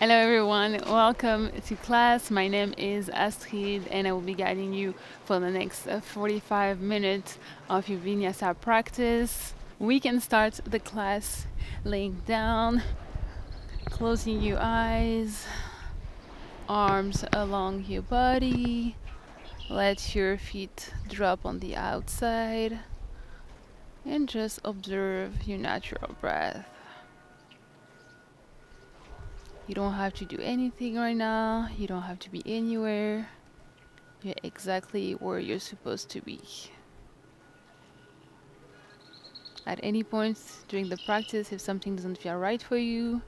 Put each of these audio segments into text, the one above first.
Hello everyone, welcome to class. My name is Astrid and I will be guiding you for the next 45 minutes of your vinyasa practice. We can start the class laying down, closing your eyes, arms along your body. Let your feet drop on the outside and just observe your natural breath. You don't have to do anything right now. You don't have to be anywhere. You're exactly where you're supposed to be. At any point during the practice, if something doesn't feel right for you,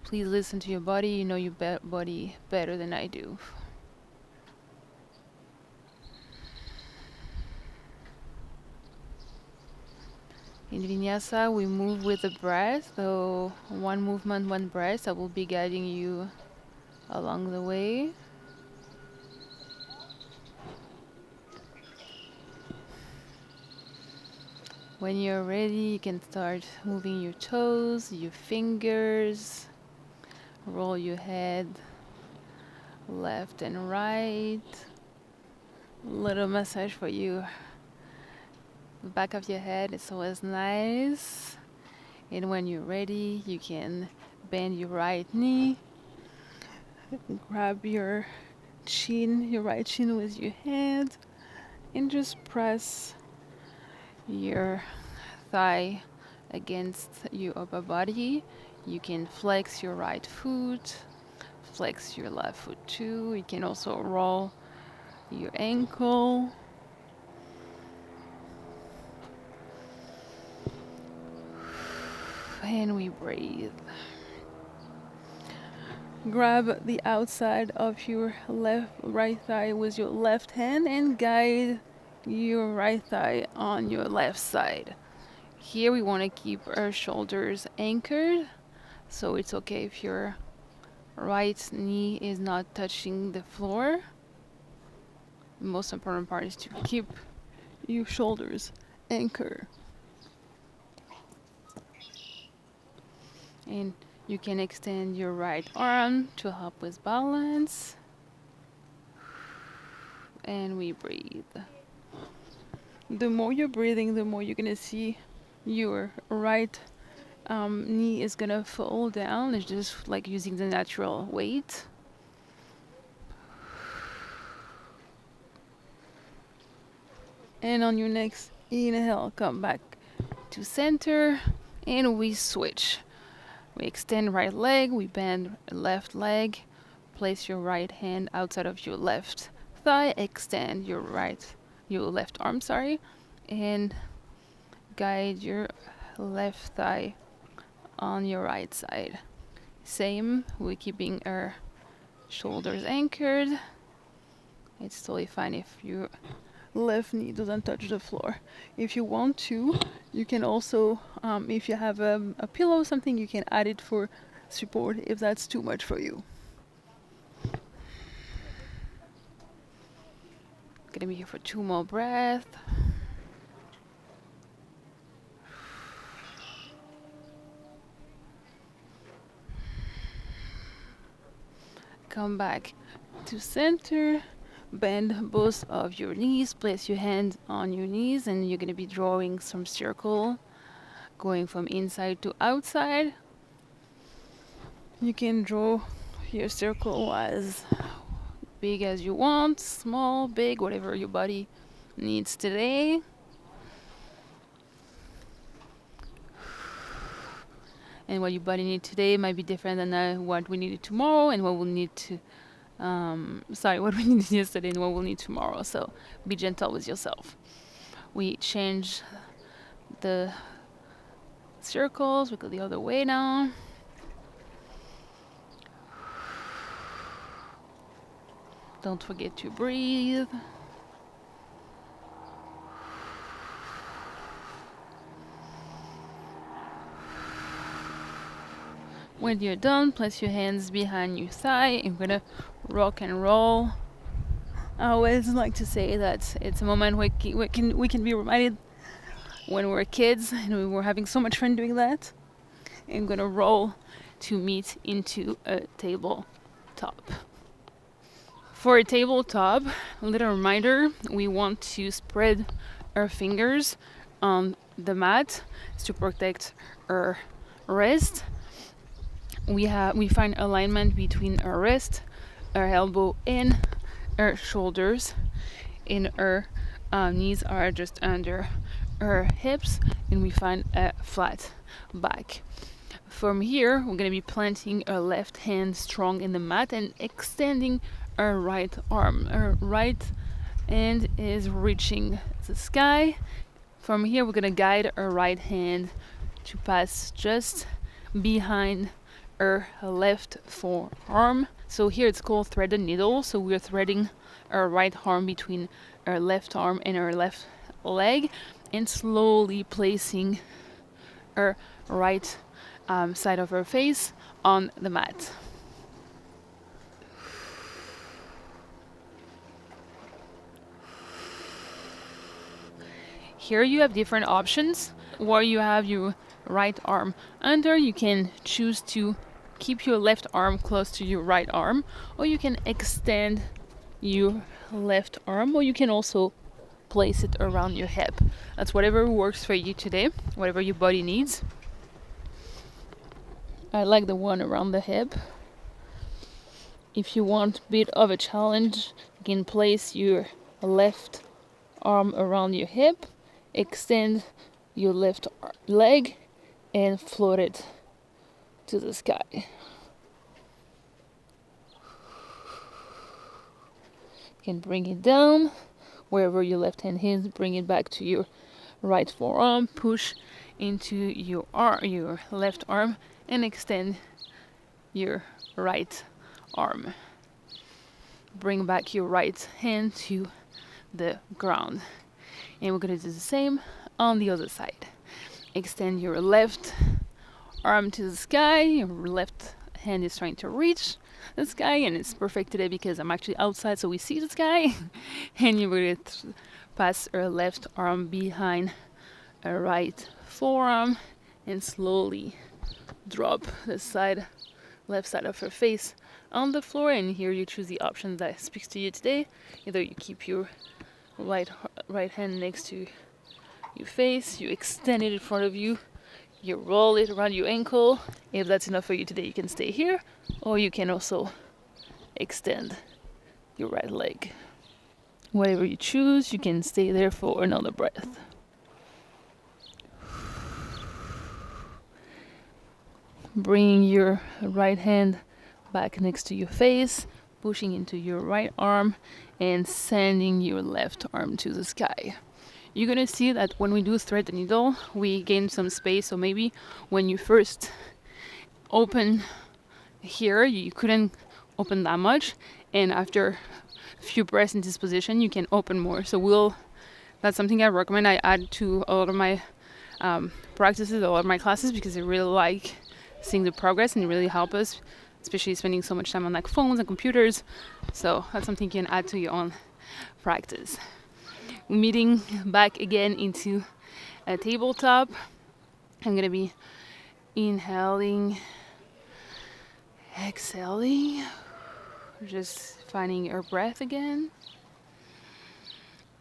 please listen to your body. You know your body better than I do. In Vinyasa, we move with the breath. So one movement, one breath. I will be guiding you along the way. When you're ready, you can start moving your toes, your fingers, roll your head left and right. Little massage for you. The back of your head is always nice. And when you're ready, you can bend your right knee, grab your chin, your right chin with your hand, and just press your thigh against your upper body. You can flex your right foot, flex your left foot too. You can also roll your ankle. And we breathe. Grab the outside of your right thigh with your left hand and guide your right thigh on your left side. Here we want to keep our shoulders anchored, so it's okay if your right knee is not touching the floor. The most important part is to keep your shoulders anchored. And you can extend your right arm to help with balance. And we breathe. The more you're breathing, the more you're gonna see your right knee is gonna fall down. It's just like using the natural weight. And on your next inhale, come back to center and we switch. We extend right leg, we bend left leg, place your right hand outside of your left thigh, extend your left arm, and guide your left thigh on your right side. Same, we're keeping our shoulders anchored. It's totally fine if your left knee doesn't touch the floor. If you want to, you can also, if you have a pillow or something, you can add it for support if that's too much for you. Gonna be here for 2 more breaths. Come back to center. Bend both of your knees. Place your hands on your knees, and you're gonna be drawing some circle, going from inside to outside. You can draw your circle as big as you want, small, big, whatever your body needs today. And what your body needs today might be different than what we needed tomorrow, and what we'll need to what we needed yesterday and what we'll need tomorrow. So be gentle with yourself. We change the circles. We go the other way now. Don't forget to breathe. When you're done, place your hands behind your thigh. I'm gonna rock and roll. I always like to say that it's a moment we can be reminded when we're kids and we were having so much fun doing that. I'm gonna roll to meet into a tabletop. For a tabletop, a little reminder, we want to spread our fingers on the mat to protect our wrist. We find alignment between our wrist, our elbow, and our shoulders, and our knees are just under our hips, and we find a flat back. From here, we're going to be planting our left hand strong in the mat and extending our right arm. Our right hand is reaching the sky. From here, we're going to guide our right hand to pass just behind our left forearm. So here it's called thread the needle. So we're threading our right arm between our left arm and our left leg, and slowly placing our right side of our face on the mat. Here you have different options. Where you have your right arm under, you can choose to keep your left arm close to your right arm, or you can extend your left arm, or you can also place it around your hip. That's whatever works for you today, whatever your body needs. I like the one around the hip. If you want a bit of a challenge, you can place your left arm around your hip, extend your left leg, and float it to the sky. You can bring it down wherever your left hand is, bring it back to your right forearm, push into your left arm, and extend your right arm. Bring back your right hand to the ground. And we're going to do the same on the other side. Extend your left arm to the sky. Your left hand is trying to reach the sky, and it's perfect today because I'm actually outside, so we see the sky. And you're going to pass our left arm behind our right forearm and slowly drop the left side of her face on the floor. And here you choose the option that speaks to you today. Either you keep your right hand next to your face, you extend it in front of you, you roll it around your ankle. If that's enough for you today, you can stay here, or you can also extend your right leg. Whatever you choose, you can stay there for another breath. Bringing your right hand back next to your face, pushing into your right arm, and sending your left arm to the sky. You're gonna see that when we do thread the needle, we gain some space. So maybe when you first open here, you couldn't open that much, and after a few breaths in this position, you can open more. So that's something I recommend. I add to a lot of my practices, a lot of my classes, because I really like seeing the progress and it really helps us, especially spending so much time on like phones and computers. So that's something you can add to your own practice. Meeting back again into a tabletop. I'm gonna be inhaling, exhaling, just finding our breath again.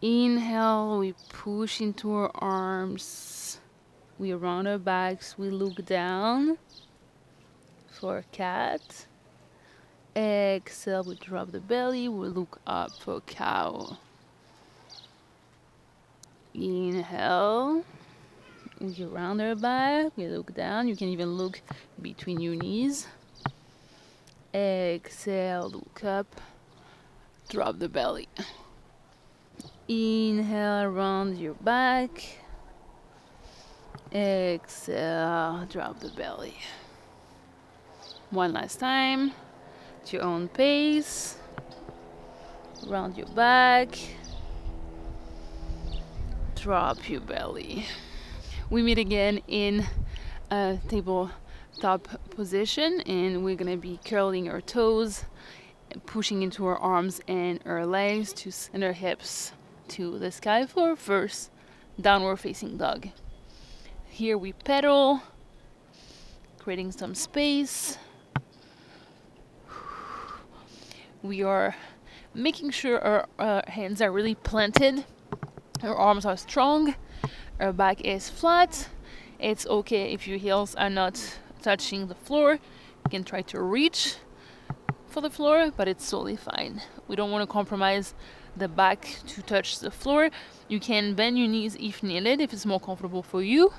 Inhale, we push into our arms, we round our backs, we look down for cat. Exhale, we drop the belly, we look up for cow. Inhale, we round our back, we look down. You can even look between your knees. Exhale, look up, drop the belly. Inhale, round your back. Exhale, drop the belly. One last time, at your own pace. Round your back. Drop your belly. We meet again in a tabletop position, and we're gonna be curling our toes, pushing into our arms and our legs to send our hips to the sky for first downward facing dog. Here we pedal creating some space. We are making sure our hands are really planted, our arms are strong, our back is flat. It's okay if your heels are not touching the floor. You can try to reach for the floor, but it's totally fine. We don't want to compromise the back to touch the floor. You can bend your knees if needed, if it's more comfortable for you.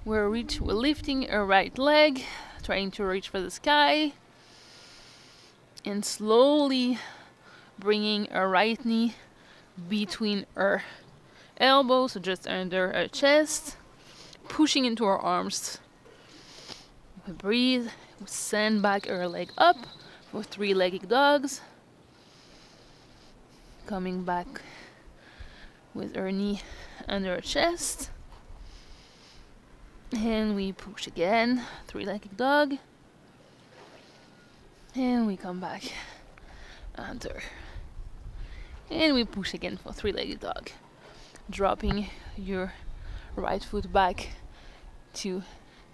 We're lifting our right leg, trying to reach for the sky, and slowly bringing our right knee between our elbows, so just under our chest, pushing into our arms. We breathe, we send back our leg up for three-legged dogs. Coming back with our knee under our chest. And we push again, three-legged dog. And we come back under. And we push again for three-legged dog. Dropping your right foot back to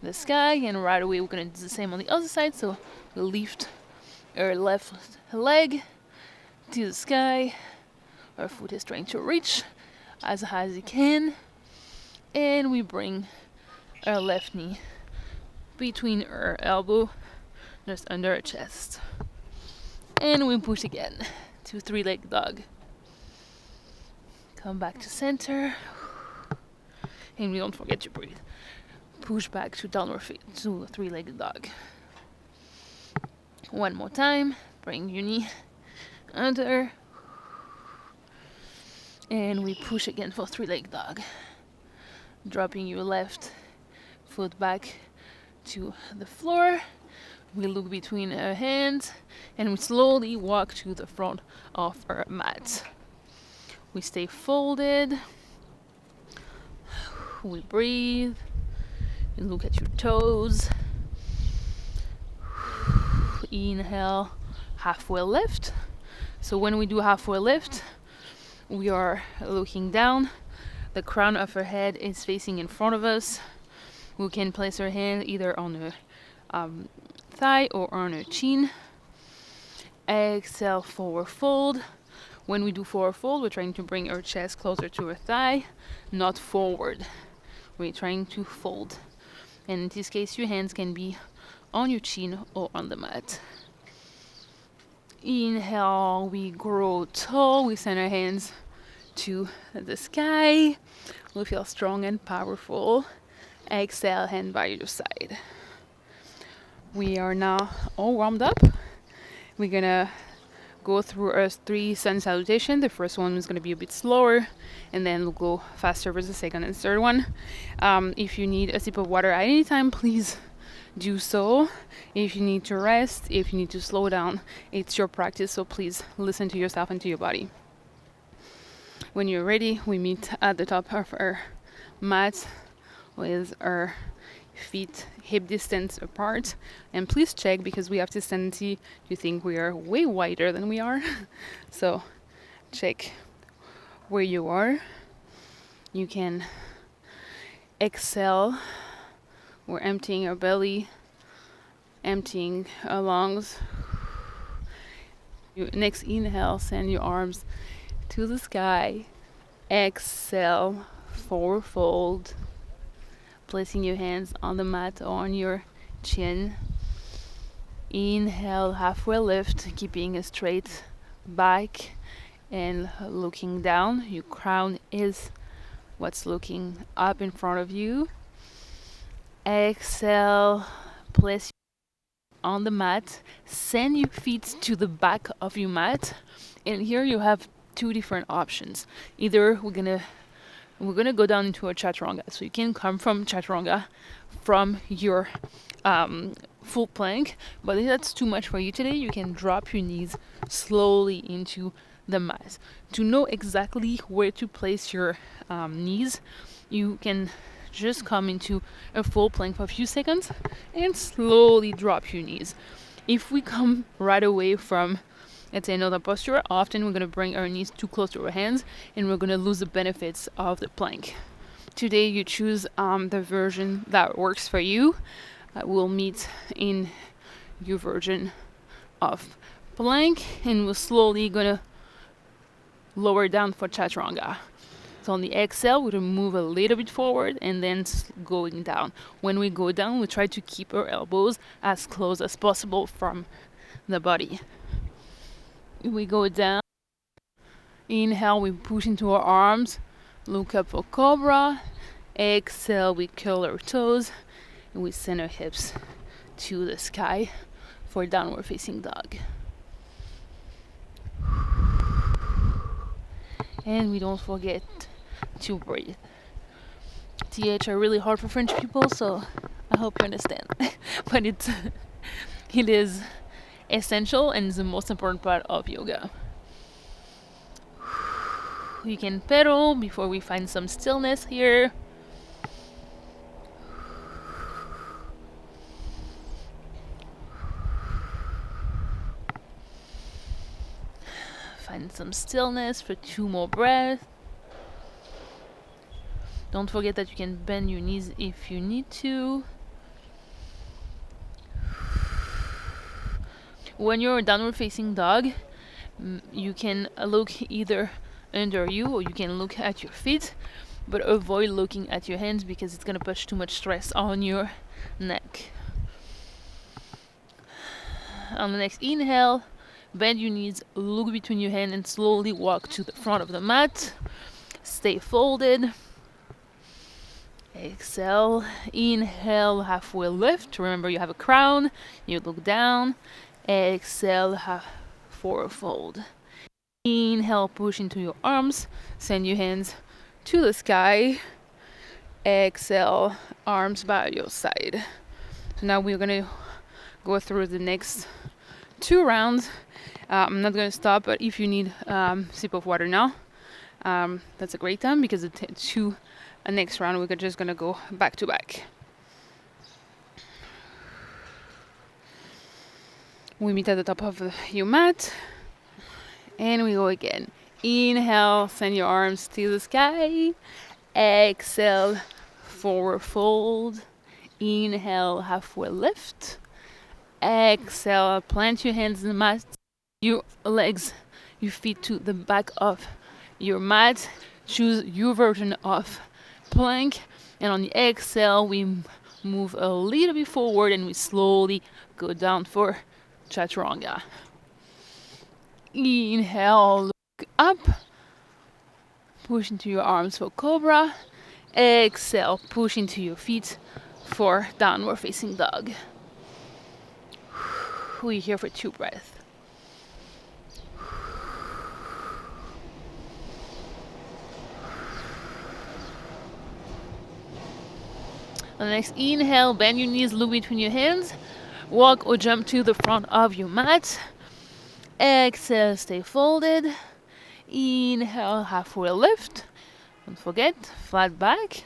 the sky, and right away we're gonna do the same on the other side. So we lift our left leg to the sky. Our foot is trying to reach as high as it can, and we bring our left knee between our elbow, just under our chest, and we push again to three-legged dog. Come back to center, and we don't forget to breathe. Push back to downward to three-legged dog. One more time. Bring your knee under, and we push again for three-legged dog. Dropping your left foot back to the floor. We look between our hands, and we slowly walk to the front of our mat. We stay folded. We breathe. You look at your toes. Inhale, halfway lift. So when we do halfway lift, we are looking down. The crown of our head is facing in front of us. We can place our hand either on our thigh or on our chin. Exhale, forward fold. When we do forward fold, we're trying to bring our chest closer to our thigh, not forward. We're trying to fold. And in this case, your hands can be on your chin or on the mat. Inhale, we grow tall. We send our hands to the sky. We feel strong and powerful. Exhale, hand by your side. We are now all warmed up. We're gonna go through our 3 sun salutation. The first one is going to be a bit slower, and then we'll go faster for the second and third one. If you need a sip of water at any time, please do so. If you need to rest, if you need to slow down, it's your practice, so please listen to yourself and to your body. When you're ready, we meet at the top of our mat with our feet hip distance apart, and please check, because we have this tendency to think we are way wider than we are. So check where you are. You can exhale. We're emptying our belly, emptying our lungs. Your next inhale, send your arms to the sky. Exhale, forward fold. Placing your hands on the mat or on your chin. Inhale, halfway lift, keeping a straight back and looking down. Your crown is what's looking up in front of you. Exhale, place on the mat. Send your feet to the back of your mat. And here you have 2 different options. Either we're gonna go down into a chaturanga. So you can come from chaturanga from your full plank, but if that's too much for you today, you can drop your knees slowly into the mat. To know exactly where to place your knees, you can just come into a full plank for a few seconds and slowly drop your knees. If we come right away from, let's say, another posture, often we're going to bring our knees too close to our hands, and we're going to lose the benefits of the plank. today you choose the version that works for you. We'll meet in your version of plank, and we're slowly gonna lower down for chaturanga. So on the exhale, we're gonna move a little bit forward and then going down. When we go down, we try to keep our elbows as close as possible from the body. We go down. Inhale, we push into our arms, look up for cobra. Exhale, we curl our toes, and we send our hips to the sky for downward facing dog. And we don't forget to breathe. TH are really hard for French people, so I hope you understand. But it is essential and is the most important part of yoga. You can pedal before we find some stillness here. Find some stillness for 2 more breaths. Don't forget that you can bend your knees if you need to. When you're a downward facing dog, you can look either under you or you can look at your feet, but avoid looking at your hands because it's going to put too much stress on your neck. On the next inhale, bend your knees, look between your hands, and slowly walk to the front of the mat. Stay folded. Exhale. Inhale, halfway lift. Remember, you have a crown. You look down. Exhale, forward fold. Inhale, push into your arms. Send your hands to the sky. Exhale, arms by your side. So now we're going to go through the next 2 rounds. I'm not going to stop, but if you need a sip of water now, that's a great time because the next round we're just going to go back to back. We meet at the top of your mat, and we go again. Inhale, send your arms to the sky. Exhale, forward fold. Inhale, halfway lift. Exhale, plant your hands in the mat. Your legs, your feet to the back of your mat. Choose your version of plank. And on the exhale, we move a little bit forward and we slowly go down for chaturanga. Inhale, look up. Push into your arms for cobra. Exhale, push into your feet for downward facing dog. We're here for 2 breaths. On the next inhale, bend your knees, look between your hands. Walk or jump to the front of your mat. Exhale, stay folded. Inhale, halfway lift. Don't forget, flat back.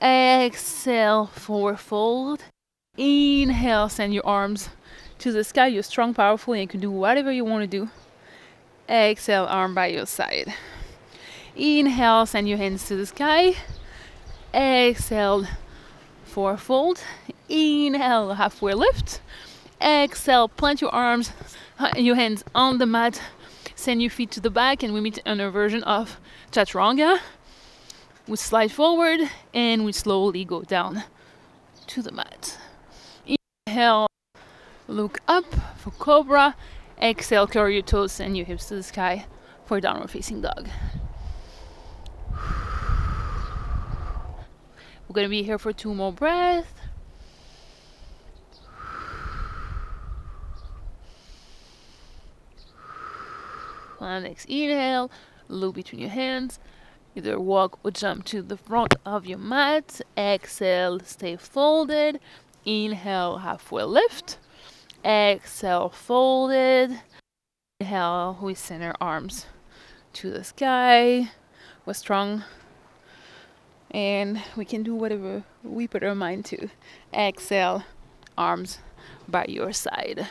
Exhale, forward fold. Inhale, send your arms to the sky. You're strong, powerful, and you can do whatever you want to do. Exhale, arm by your side. Inhale, send your hands to the sky. Exhale, forward fold. Inhale, halfway lift. Exhale, plant your arms, your hands on the mat. Send your feet to the back, and we meet in a version of chaturanga. We slide forward and we slowly go down to the mat. Inhale, look up for cobra. Exhale, curl your toes, send your hips to the sky for downward facing dog. We're going to be here for 2 more breaths. On the next inhale, look between your hands. Either walk or jump to the front of your mat. Exhale, stay folded. Inhale, halfway lift. Exhale, folded. Inhale, we send our arms to the sky. We're strong. And we can do whatever we put our mind to. Exhale, arms by your side.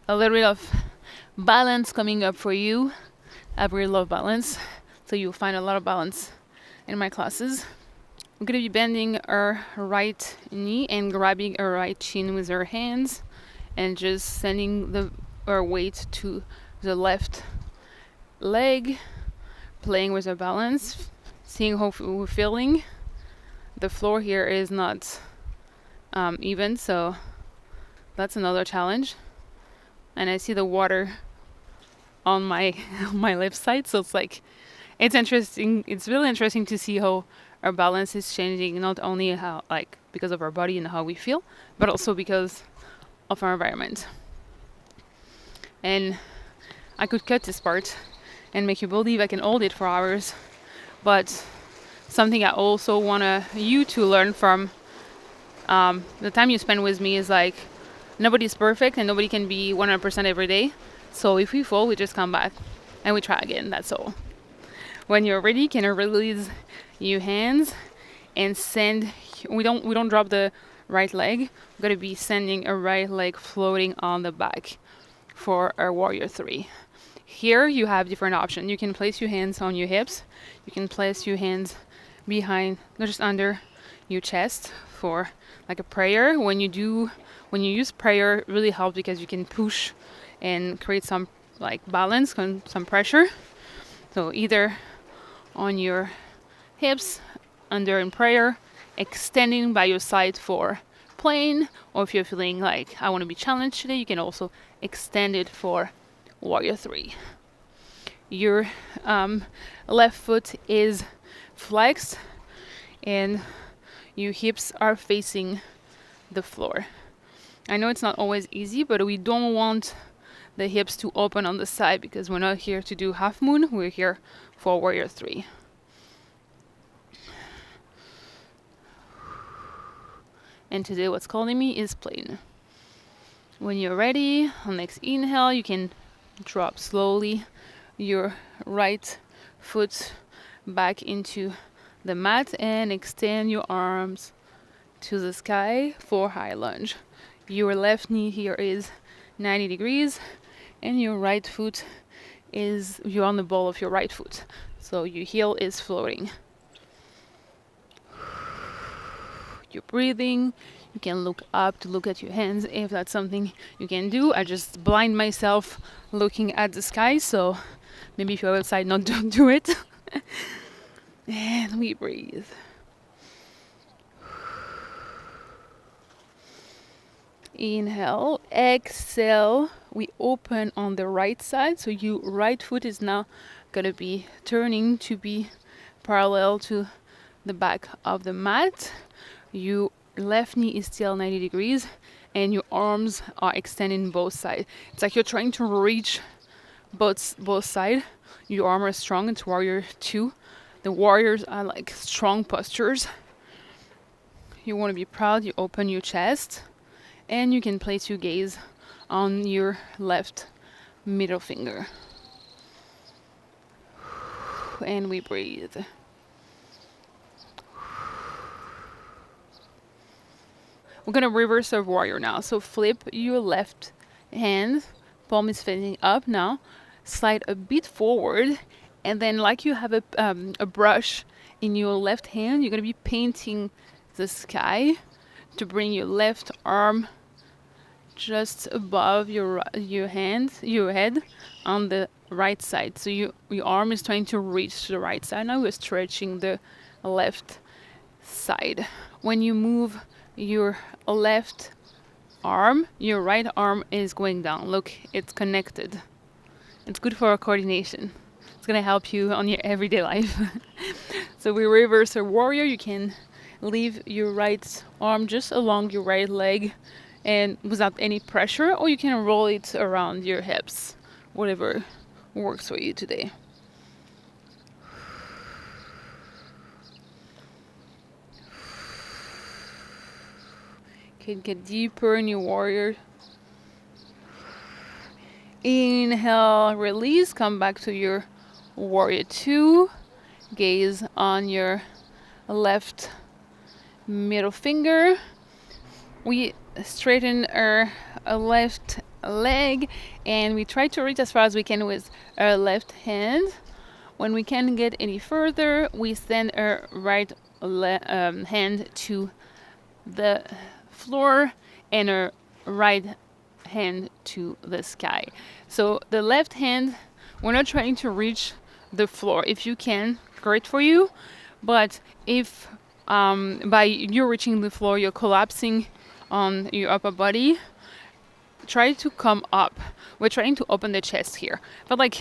A little bit of balance coming up for you. I really love balance, so you'll find a lot of balance in my classes. We're going to be bending our right knee and grabbing our right shin with our hands and just sending our weight to the left leg, playing with our balance, seeing how we're feeling. The floor here is not even, so that's another challenge. And I see the water on my my left side, so it's interesting. It's really interesting to see how our balance is changing, not only how because of our body and how we feel, but also because of our environment. And I could cut this part and make you believe I can hold it for hours, but something I also want you to learn from the time you spend with me is nobody's perfect and nobody can be 100% every day. So if we fall, we just come back and we try again. That's all. When you're ready, you can release your hands and send. We don't drop the right leg. We're gonna be sending a right leg floating on the back for our warrior 3. Here you have different options. You can place your hands on your hips. You can place your hands behind, just under your chest for like a prayer. When you use prayer, it really helps because you can push and create some balance, some pressure. So either on your hips, under in prayer, extending by your side for plein, or if you're feeling like I want to be challenged today, you can also extend it for warrior 3. Your left foot is flexed and your hips are facing the floor. I know it's not always easy, but we don't want the hips to open on the side because we're not here to do half moon, we're here for warrior 3. And today what's calling me is plein. When you're ready, on next inhale, you can drop slowly your right foot back into the mat and extend your arms to the sky for high lunge. Your left knee here is 90 degrees and your right foot you're on the ball of your right foot. So your heel is floating. You're breathing. You can look up to look at your hands if that's something you can do. I just blind myself looking at the sky, so maybe if you're outside, don't do it. And we breathe. Inhale, exhale. We open on the right side, so your right foot is now gonna be turning to be parallel to the back of the mat. Your left knee is still 90 degrees and your arms are extending both sides. It's like you're trying to reach both sides. Your arm is strong. It's warrior 2. The warriors are like strong postures. You want to be proud. You open your chest and you can place your gaze on your left middle finger. And we breathe. We're going to reverse our warrior now. So flip your left hand, palm is facing up now, slide a bit forward, and then like you have a brush in your left hand, you're going to be painting the sky to bring your left arm just above your head on the right side. So your arm is trying to reach the right side. Now we're stretching the left side. When you move your left arm, your right arm is going down. Look, it's connected. It's good for our coordination. It's going to help you on your everyday life. So we reverse our warrior. You can leave your right arm just along your right leg and without any pressure, or you can roll it around your hips, whatever works for you today. Can get deeper in your warrior. Inhale, release, come back to your warrior 2. Gaze on your left middle finger. We straighten our left leg and we try to reach as far as we can with our left hand. When we can't get any further, we send our right hand to the floor and our right hand to the sky. So the left hand, we're not trying to reach the floor. If you can, great for you. But if by you reaching the floor, you're collapsing on your upper body, try to come up. We're trying to open the chest here. But like,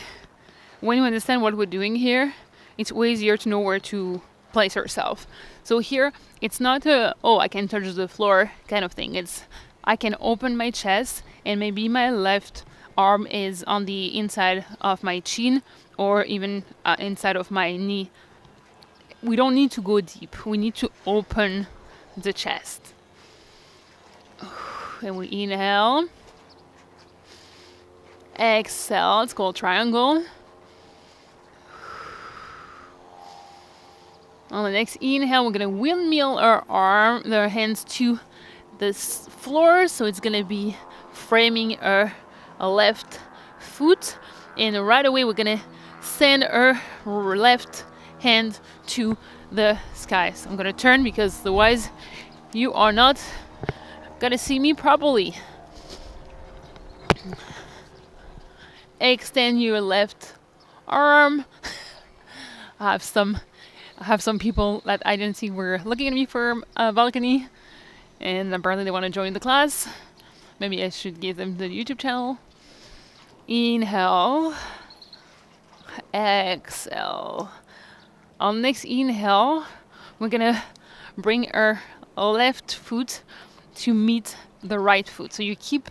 when you understand what we're doing here, it's way easier to know where to place yourself. So here, it's not a, oh, I can touch the floor kind of thing. It's, I can open my chest and maybe my left arm is on the inside of my chin or even inside of my knee. We don't need to go deep. We need to open the chest. And we inhale. Exhale, it's called triangle. On the next inhale, we're gonna windmill our hands to the floor. So it's gonna be framing our left foot. And right away, we're gonna send our left hand to the sky. So I'm gonna turn because otherwise you are not gonna see me properly. Extend your left arm. I have some people that I didn't see were looking at me from a balcony, and apparently they want to join the class. Maybe I should give them the YouTube channel. Inhale. Exhale. On next inhale, we're gonna bring our left foot to meet the right foot. So you keep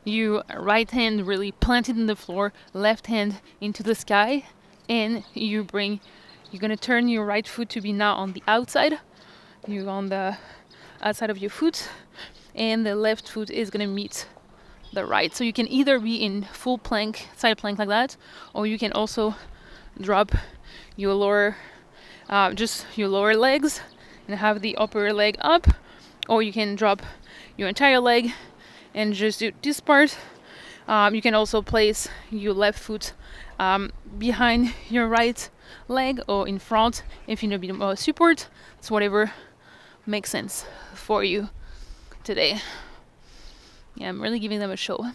your right hand really planted in the floor, left hand into the sky, and you're gonna turn your right foot to be now on the outside. You're on the outside of your foot, and the left foot is gonna meet the right. So you can either be in full plank, side plank like that, or you can also drop your lower, just your lower legs and have the upper leg up, or you can drop your entire leg and just do this part. You can also place your left foot behind your right leg or in front if you need a bit more support. It's whatever makes sense for you today. Yeah, I'm really giving them a show.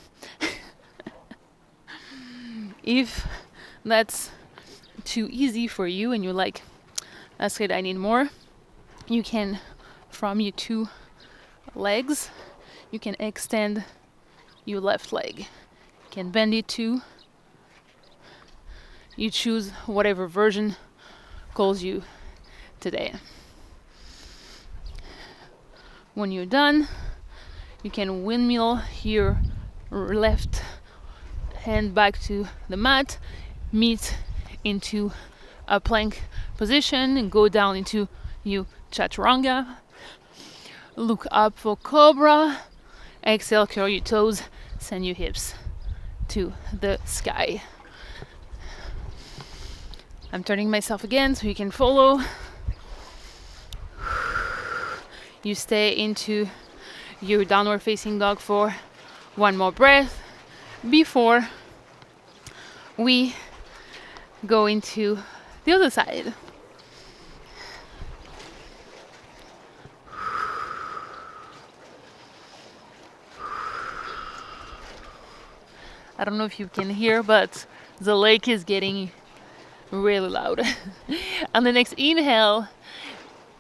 If that's too easy for you and you're like, that's good, I need more, you can, from your two legs, you can extend your left leg. You can bend it too. You choose whatever version calls you today. When you're done, you can windmill your left hand back to the mat, meet into a plank position and go down into your chaturanga. Look up for cobra. Exhale, curl your toes, send your hips to the sky. I'm turning myself again so you can follow. You stay into your downward facing dog for one more breath before we go into the other side. I don't know if you can hear, but the lake is getting really loud. On the next inhale,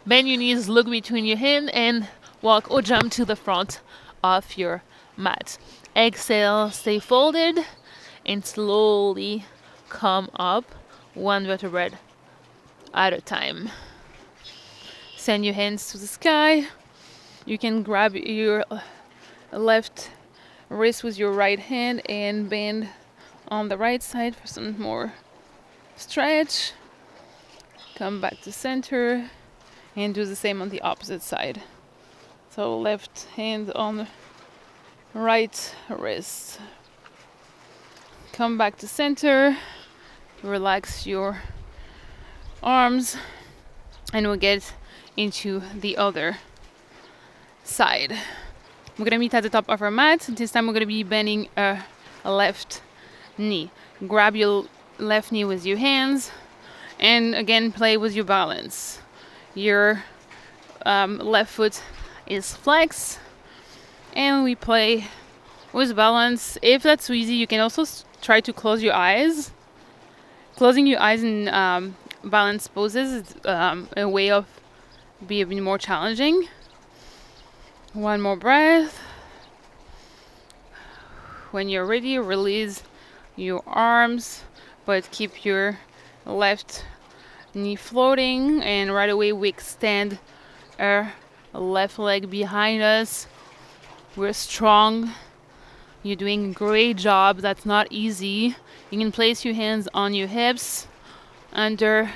bend your knees, look between your hands, and walk or jump to the front of your mat. Exhale, stay folded, and slowly come up, one vertebra at a time. Send your hands to the sky. You can grab your left wrist with your right hand and bend on the right side for some more stretch. Come back to center and do the same on the opposite side. So left hand on the right wrist. Come back to center. Relax your arms and we'll get into the other side. We're gonna meet at the top of our mat. This time we're gonna be bending a left knee. Grab your left knee with your hands, And again, play with your balance. Your left foot is flexed, and we play with balance. If that's too easy, you can also try to close your eyes. Closing your eyes in balance poses is a way of being a bit more challenging. One more breath. When you're ready, release your arms, but keep your left knee floating, and right away we extend our left leg behind us. We're strong. You're doing a great job. That's not easy. You can place your hands on your hips, under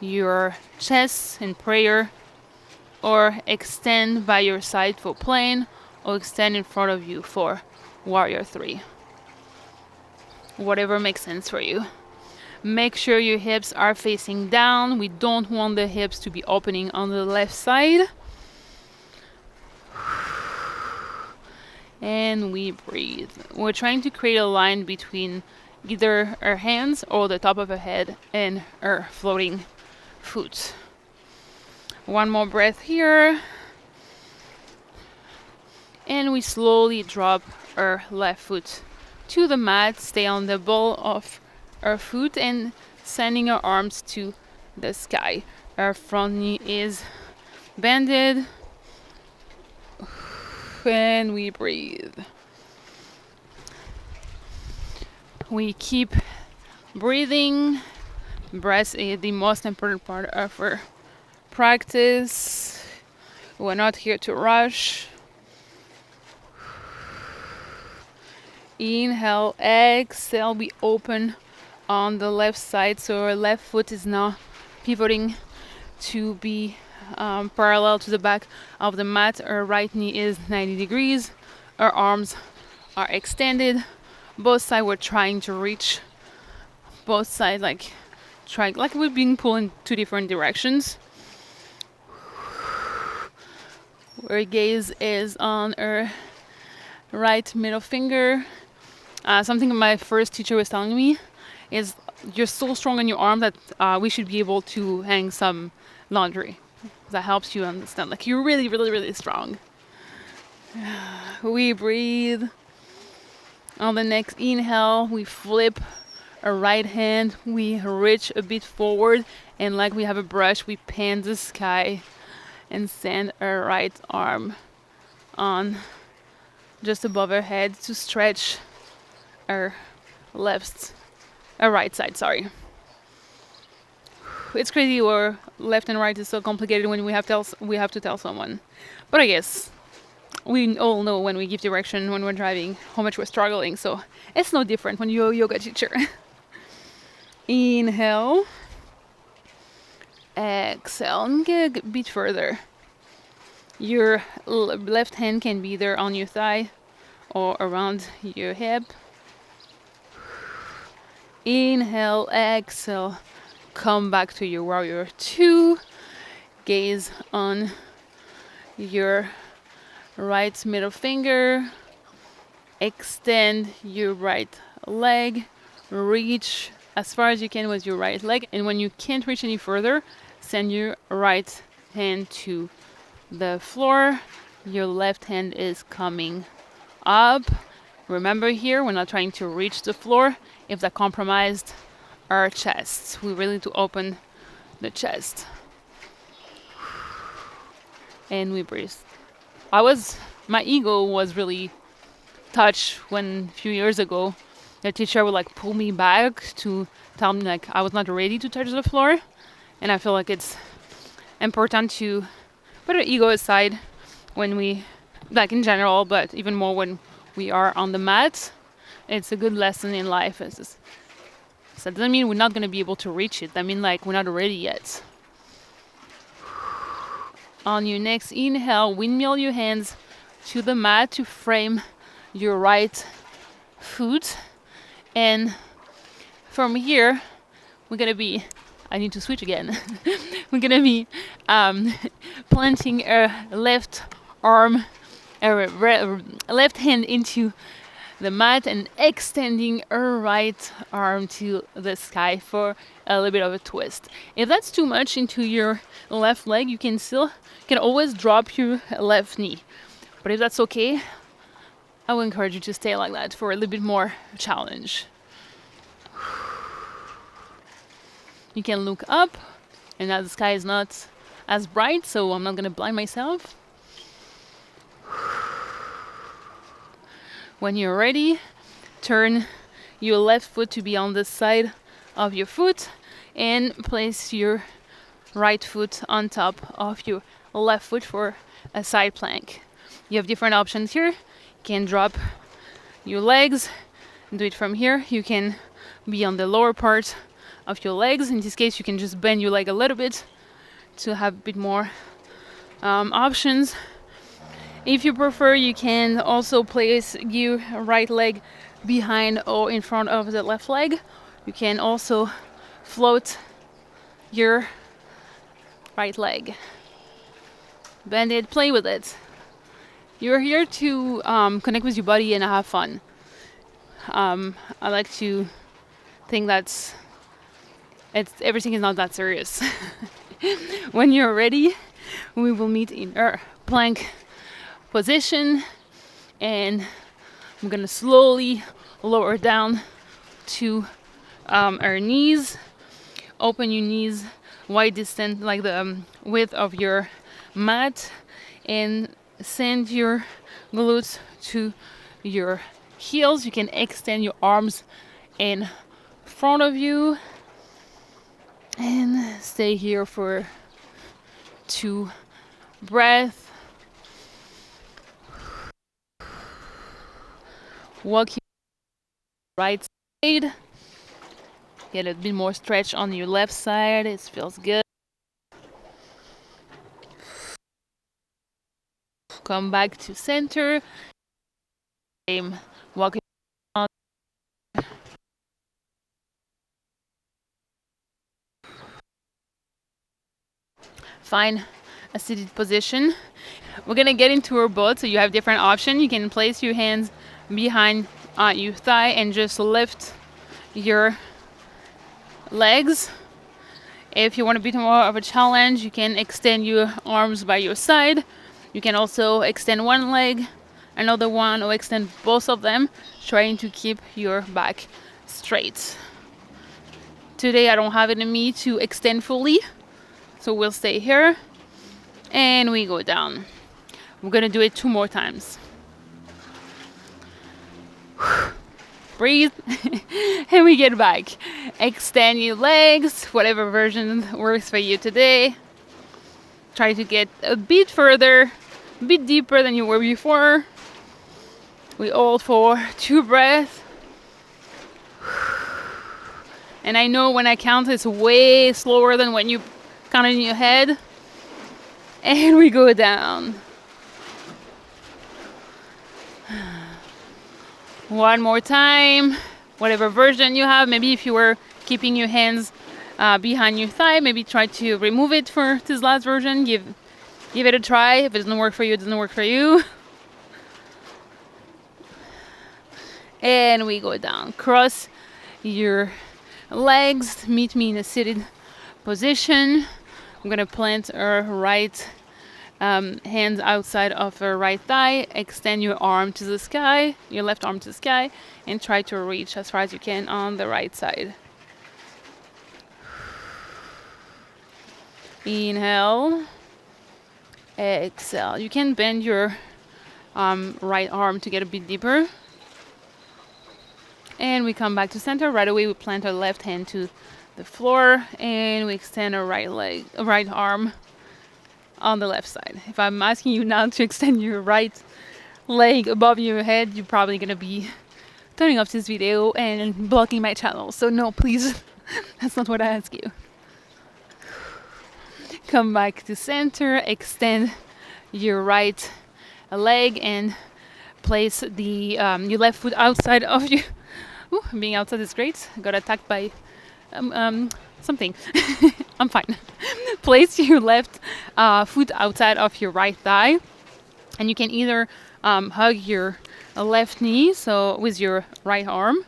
your chest in prayer, or extend by your side for plein, or extend in front of you for warrior 3. Whatever makes sense for you. Make sure your hips are facing down. We don't want the hips to be opening on the left side. And we breathe. We're trying to create a line between either our hands or the top of our head and our floating foot. One more breath here. And we slowly drop our left foot to the mat. Stay on the ball of our foot and sending our arms to the sky. Our front knee is bended. And we breathe. We keep breathing. Breath is the most important part of our practice. We're not here to rush. Inhale, exhale, we open on the left side, so our left foot is now pivoting to be parallel to the back of the mat. Our right knee is 90 degrees. Our arms are extended. Both sides we're trying to reach. Both sides like we're being pulled in 2 different directions. Our gaze is on our right middle finger. Something my first teacher was telling me is you're so strong in your arm that we should be able to hang some laundry. That helps you understand, like you're really, really, really strong. We breathe. On the next inhale, we flip our right hand. We reach a bit forward, and like we have a brush, we pan the sky and send our right arm on just above our head to stretch our right side, sorry. It's crazy where left and right is so complicated when we have to tell someone. But I guess we all know when we give direction when we're driving how much we're struggling, so it's no different when you're a yoga teacher. Inhale. Exhale and get a bit further. Your left hand can be either on your thigh or around your hip. Inhale, exhale, come back to your warrior 2. Gaze on your right middle finger. Extend your right leg. Reach as far as you can with your right leg. And when you can't reach any further, send your right hand to the floor. Your left hand is coming up. Remember here, we're not trying to reach the floor. If that compromised our chests, we really need to open the chest. And we breathe. My ego was really touched when a few years ago, the teacher would like pull me back to tell me like I was not ready to touch the floor. And I feel like it's important to put our ego aside when we, like in general, but even more when we are on the mat. It's a good lesson in life. So that doesn't mean we're not going to be able to reach it. I mean, like, we're not ready yet. On your next inhale, windmill your hands to the mat to frame your right foot. And from here, we're going to be, I need to switch again. We're going to be planting our left arm, our left hand into the mat and extending our right arm to the sky for a little bit of a twist. If that's too much into your left leg, you can always drop your left knee. But if that's okay, I would encourage you to stay like that for a little bit more challenge. You can look up, and now the sky is not as bright, so I'm not gonna blind myself. When you're ready, turn your left foot to be on the side of your foot and place your right foot on top of your left foot for a side plank. You have different options here. You can drop your legs, do it from here. You can be on the lower part of your legs. In this case, you can just bend your leg a little bit to have a bit more options. If you prefer, you can also place your right leg behind or in front of the left leg. You can also float your right leg. Bend it, play with it. You're here to connect with your body and have fun. I like to think everything is not that serious. When you're ready, we will meet in our plank position, and I'm gonna slowly lower down to our knees. Open your knees wide distance, like the width of your mat, and send your glutes to your heels. You can extend your arms in front of you and stay here for 2 breaths. Walk your right side. Get a bit more stretch on your left side. It feels good. Come back to center. Same. Walk on. Find a seated position. We're gonna get into our boat, so you have different options. You can place your hands behind your thigh and just lift your legs. If you want a bit more of a challenge, you can extend your arms by your side. You can also extend one leg, another one, or extend both of them, trying to keep your back straight. Today I don't have it in me to extend fully, so we'll stay here and we go down. We're gonna do it 2 more times. Breathe. And we get back. Extend your legs, whatever version works for you today. Try to get a bit further, a bit deeper than you were before. We hold for 2 breaths. And I know when I count, it's way slower than when you count in your head. And we go down. 1 more time, whatever version you have. Maybe if you were keeping your hands behind your thigh, maybe try to remove it for this last version. Give it a try. If it doesn't work for you, it doesn't work for you. And we go down. Cross your legs. Meet me in a seated position. I'm gonna plant our right hands outside of your right thigh. Extend your arm to the sky, your left arm to the sky, and try to reach as far as you can on the right side. Inhale, exhale. You can bend your right arm to get a bit deeper. And we come back to center. Right away we plant our left hand to the floor and we extend our right arm on the left side. If I'm asking you now to extend your right leg above your head, you're probably gonna be turning off this video and blocking my channel. So no, please, that's not what I ask you. Come back to center, extend your right leg and place your left foot outside of you. Ooh, being outside is great. Got attacked by something. I'm fine. Place your left foot outside of your right thigh. And you can either hug your left knee, so with your right arm,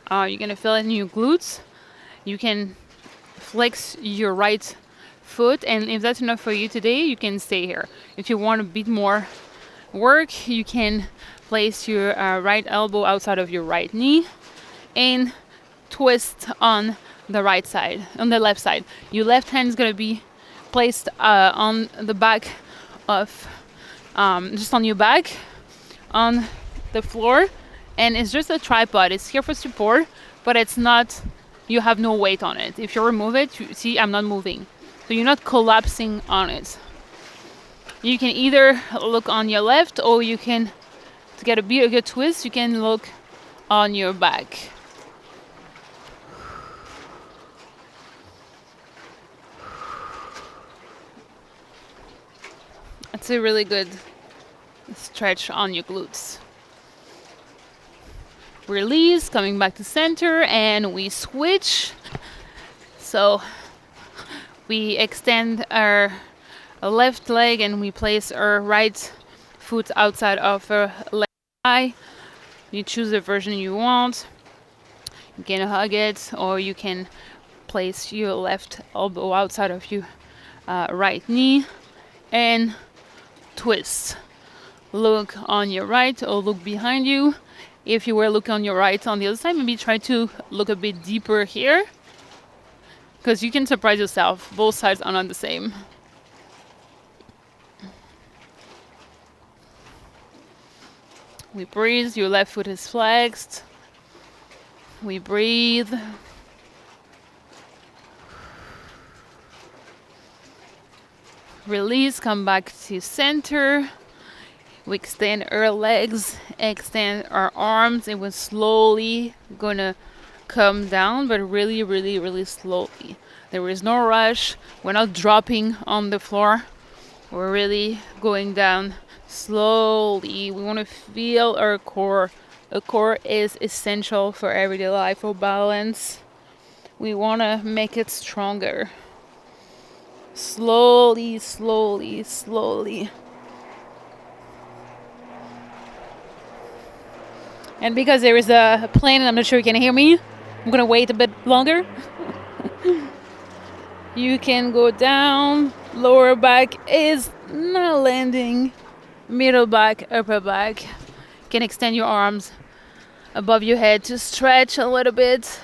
you're gonna feel it in your glutes. You can flex your right foot, and if that's enough for you today, you can stay here. If you want a bit more work, you can place your right elbow outside of your right knee and twist on the right side, on the left side. Your left hand is gonna be placed on the back of, just on your back, on the floor, and it's just a tripod. It's here for support, but it's not, you have no weight on it. If you remove it, you see I'm not moving. So you're not collapsing on it. You can either look on your left, or you can, to get a bigger twist, you can look on your back. It's a really good stretch on your glutes. Release, coming back to center, and we switch. So we extend our left leg and we place our right foot outside of our left thigh. You choose the version you want. You can hug it, or you can place your left elbow outside of your right knee and twist. Look on your right or look behind you. If you were looking on your right on the other side, maybe try to look a bit deeper here, because you can surprise yourself. Both sides are not the same. We breathe. Your left foot is flexed. We breathe. Release, come back to center. We extend our legs, extend our arms, and we're slowly gonna come down, but really, really, really slowly. There is no rush. We're not dropping on the floor. We're really going down slowly. We want to feel our core. A core is essential for everyday life, for balance. We want to make it stronger. Slowly, slowly, slowly. And because there is a plane and I'm not sure you can hear me, I'm gonna wait a bit longer. You can go down, lower back is not landing, middle back, upper back. You can extend your arms above your head to stretch a little bit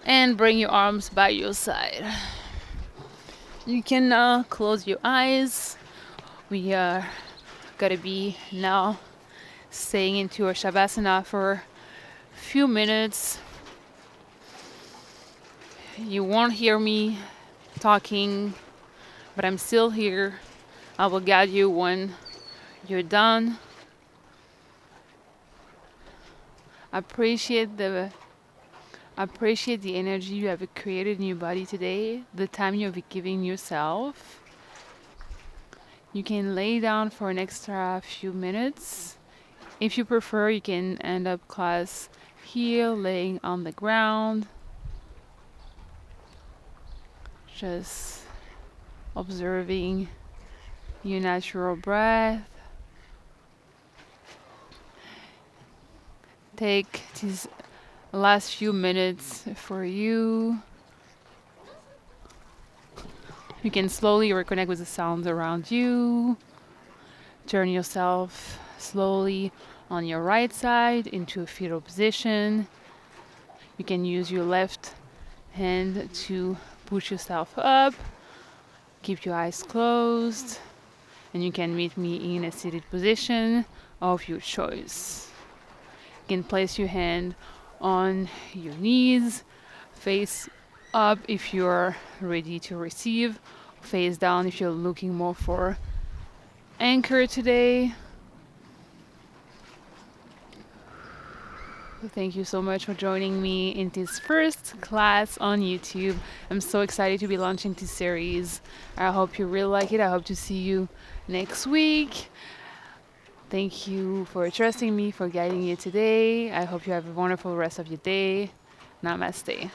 and bring your arms by your side. You can now close your eyes. We are gonna be now staying into our Shavasana for a few minutes. You won't hear me talking, but I'm still here. I will guide you when you're done. Appreciate the energy you have created in your body today, the time you have given yourself. You can lay down for an extra few minutes. If you prefer, you can end up class here, laying on the ground. Just observing your natural breath. Take these last few minutes for you. You can slowly reconnect with the sounds around you. Turn yourself slowly on your right side into a fetal position. You can use your left hand to push yourself up. Keep your eyes closed. And you can meet me in a seated position of your choice. You can place your hand on your knees, face up if you're ready to receive, face down if you're looking more for anchor today. Thank you so much for joining me in this first class on YouTube. I'm so excited to be launching this series. I hope you really like it. I hope to see you next week. Thank you for trusting me, for guiding you today. I hope you have a wonderful rest of your day. Namaste.